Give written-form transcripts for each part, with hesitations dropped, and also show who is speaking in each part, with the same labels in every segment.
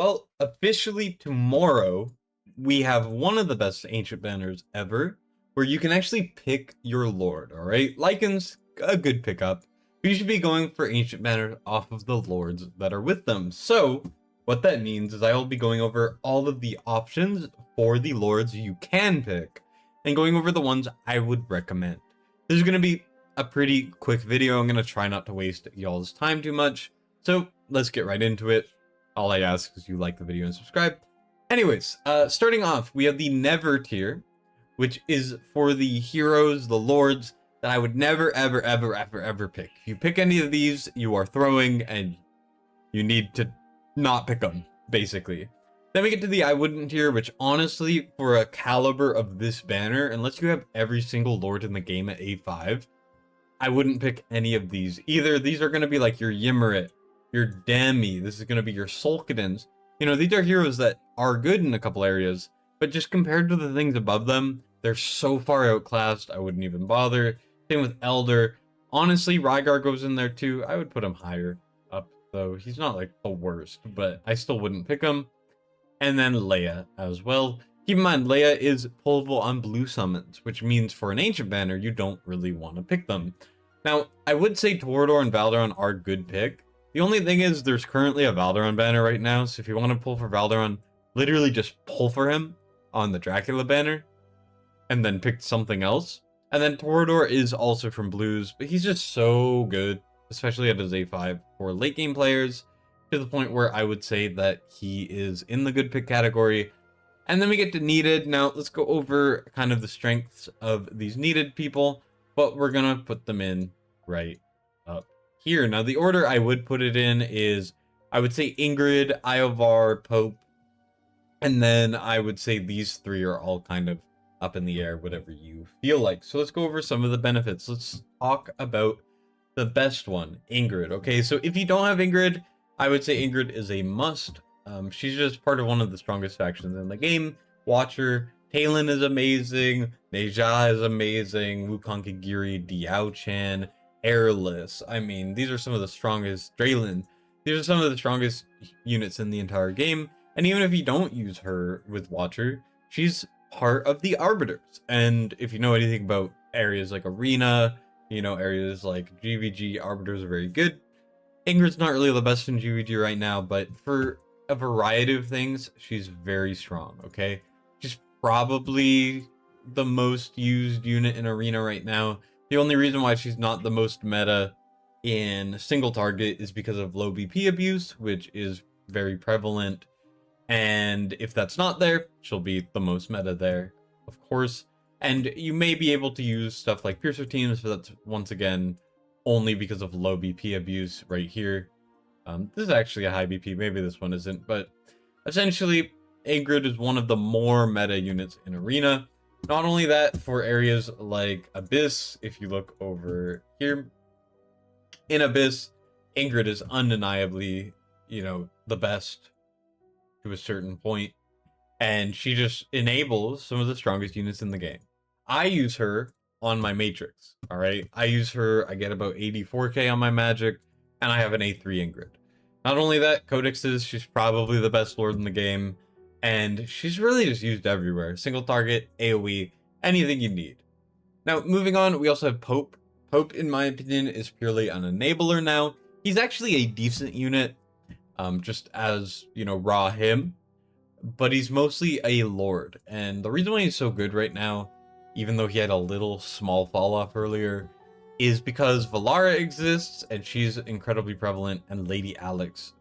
Speaker 1: Well, officially tomorrow, we have one of the best ancient banners ever, where you can actually pick your lord, alright? Lycan's a good pickup, but you should be going for ancient banners off of the lords that are with them. So, what that means is I will be going over all of the options for the lords you can pick, and going over the ones I would recommend. This is going to be a pretty quick video. I'm going to try not to waste y'all's time too much, so let's get right into it. All I ask is you like the video and subscribe. Anyways, starting off, we have the Never tier, which is for the heroes, the lords, that I would never, ever pick. If you pick any of these, you are throwing, and you need to not pick them, basically. Then we get to the I wouldn't tier, which honestly, for a caliber of this banner, unless you have every single lord in the game at A5, I wouldn't pick any of these. Either these are going to be like your Ymrit, your Demi, this is going to be your Solkadins. You know, these are heroes that are good in a couple areas, but just compared to the things above them, they're so far outclassed, I wouldn't even bother. Same with Elder. Honestly, Rygar goes in there too. I would put him higher up, though. He's not like the worst, but I still wouldn't pick him. And then Leia as well. Keep in mind, Leia is pullable on blue summons, which means for an ancient banner, you don't really want to pick them. Now, I would say Torador and Valderon are good pick. The only thing is there's currently a Valderon banner right now, so if you want to pull for Valderon, literally just pull for him on the Dracula banner, and then pick something else. And then Torador is also from blues, but he's just so good, especially at his A5 for late game players, to the point where I would say that he is in the good pick category. And then we get to needed. Now let's go over kind of the strengths of these needed people, but we're gonna put them in right up here. Now the order I would put it in is, I would say Ingrid, Iovar, Pope, and then I would say these three are all kind of up in the air, whatever you feel like. So let's go over some of the benefits. Let's talk about the best one, Ingrid. Okay, so if you don't have Ingrid, I would say Ingrid is a must. She's just part of one of the strongest factions in the game. Watcher, Talon is amazing, Neja is amazing, Wukong Kagiri, Diao-chan, Airless. I mean, these are some of the strongest. Draylen. These are some of the strongest units in the entire game. And even if you don't use her with Watcher, she's part of the Arbiters. And if you know anything about areas like Arena, you know, areas like GVG, Arbiters are very good. Ingrid's not really the best in GVG right now, but for a variety of things, she's very strong, okay? She's probably the most used unit in Arena right now. The only reason why she's not the most meta in single target is because of low BP abuse, which is very prevalent. And if that's not there, she'll be the most meta there, of course. And you may be able to use stuff like Piercer Teams, but that's, once again, only because of low BP abuse right here. This is actually a high BP, maybe this one isn't, but essentially, Ingrid is one of the more meta units in Arena. Not only that, for areas like Abyss, if you look over here, in Abyss, Ingrid is undeniably, you know, the best to a certain point, and she just enables some of the strongest units in the game. I use her on my Matrix, all right? I use her, I get about 84k on my Magic, and I have an A3 Ingrid. Not only that, Codexes, she's probably the best lord in the game, and she's really just used everywhere. Single target, AoE, anything you need. Now, moving on, we also have Pope. Pope, in my opinion, is purely an enabler now. He's actually a decent unit, just as, you know, raw him, but he's mostly a lord. And the reason why he's so good right now, even though he had a little small fall off earlier, is because Valara exists, and she's incredibly prevalent, and Lady Alex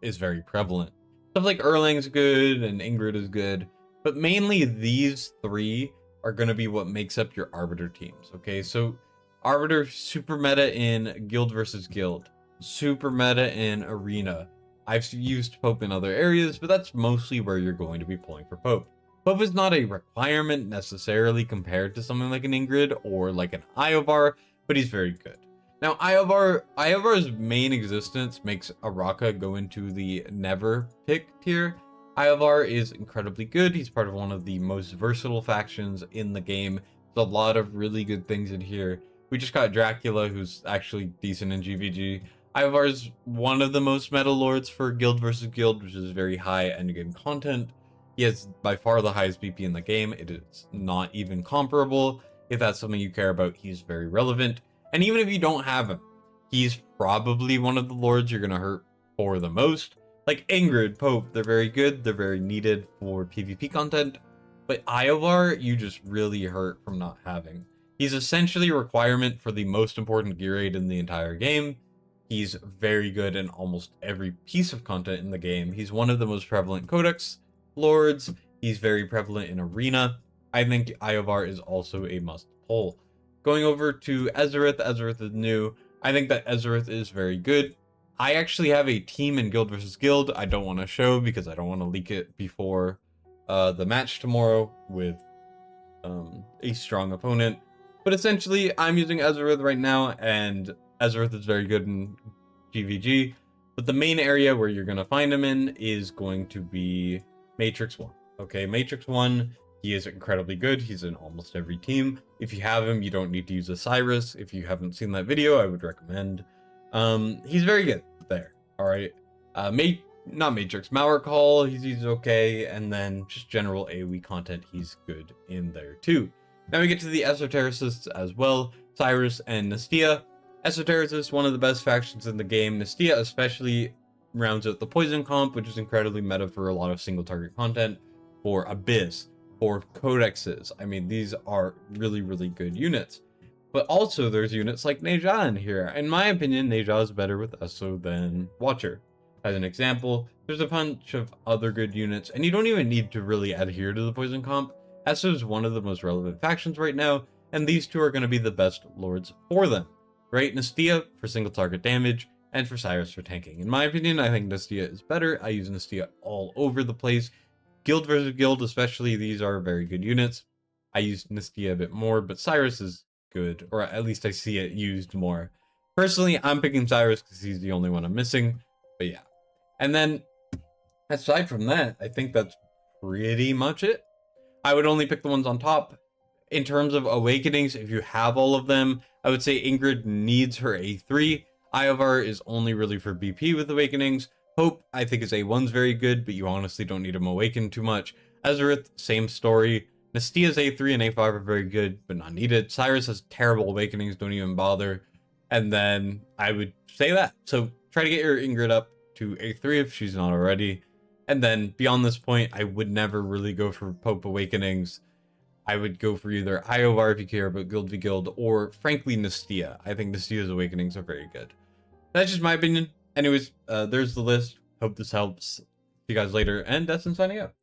Speaker 1: is very prevalent. Stuff like Erlang's good, and Ingrid is good, but mainly these three are going to be what makes up your Arbiter teams, okay? So, Arbiter, super meta in Guild versus Guild, super meta in Arena. I've used Pope in other areas, but that's mostly where you're going to be pulling for Pope. Pope is not a requirement necessarily compared to something like an Ingrid or like an Iovar, but he's very good. Now, Iovar's main existence makes Araka go into the never pick tier. Iovar is incredibly good. He's part of one of the most versatile factions in the game. There's a lot of really good things in here. We just got Dracula, who's actually decent in GVG. Ivar is one of the most meta lords for guild versus guild, which is very high endgame content. He has by far the highest BP in the game. It is not even comparable. If that's something you care about, he's very relevant. And even if you don't have him, he's probably one of the lords you're going to hurt for the most. Like Ingrid, Pope, they're very good. They're very needed for PvP content. But Iovar, you just really hurt from not having. He's essentially a requirement for the most important gear aid in the entire game. He's very good in almost every piece of content in the game. He's one of the most prevalent codex lords. He's very prevalent in arena. I think Iovar is also a must pull. Going over to Ezerith, Ezerith is new. I think that Ezerith is very good. I actually have a team in Guild versus Guild I don't want to show because I don't want to leak it before the match tomorrow with a strong opponent. But essentially, I'm using Ezerith right now, and Ezerith is very good in GVG. But the main area where you're going to find him in is going to be Matrix 1. Okay, Matrix 1, he is incredibly good. He's in almost every team. If you have him, you don't need to use Osiris. If you haven't seen that video, I would recommend. He's very good there. All right. Not Matrix, Mauer Call, he's okay, and then just general AoE content, he's good in there too. Now we get to the Esotericists as well, Cyrus and Nestia. Esotericists, one of the best factions in the game. Nestia especially rounds out the poison comp, which is incredibly meta for a lot of single target content, for Abyss, for Codexes. I mean, these are really, really good units. But also there's units like Neja in here. In my opinion, Neja is better with Eso than Watcher. As an example, there's a bunch of other good units, and you don't even need to really adhere to the poison comp. Eso is one of the most relevant factions right now, and these two are going to be the best lords for them. Right? Nestia for single target damage, and for Cyrus for tanking. In my opinion, I think Nestia is better. I use Nestia all over the place. Guild versus Guild especially, these are very good units. I use Nestia a bit more, but Cyrus is good, or at least I see it used more. Personally, I'm picking Cyrus because he's the only one I'm missing, but yeah. And then, aside from that, I think that's pretty much it. I would only pick the ones on top. In terms of awakenings, if you have all of them, I would say Ingrid needs her A3. Iovar is only really for BP with awakenings. Hope, I think his A1's very good, but you honestly don't need him awakened too much. Ezerith, same story. Nestia's A3 and A5 are very good, but not needed. Cyrus has terrible awakenings, don't even bother. And then I would say that. So try to get your Ingrid up to A3 if she's not already. And then beyond this point, I would never really go for Pope Awakenings. I would go for either Iovar if you care about Guild v Guild, or frankly Nestia. I think Nestia's Awakenings are very good. That's just my opinion. Anyways, there's the list. Hope this helps. See you guys later, and Destined signing out.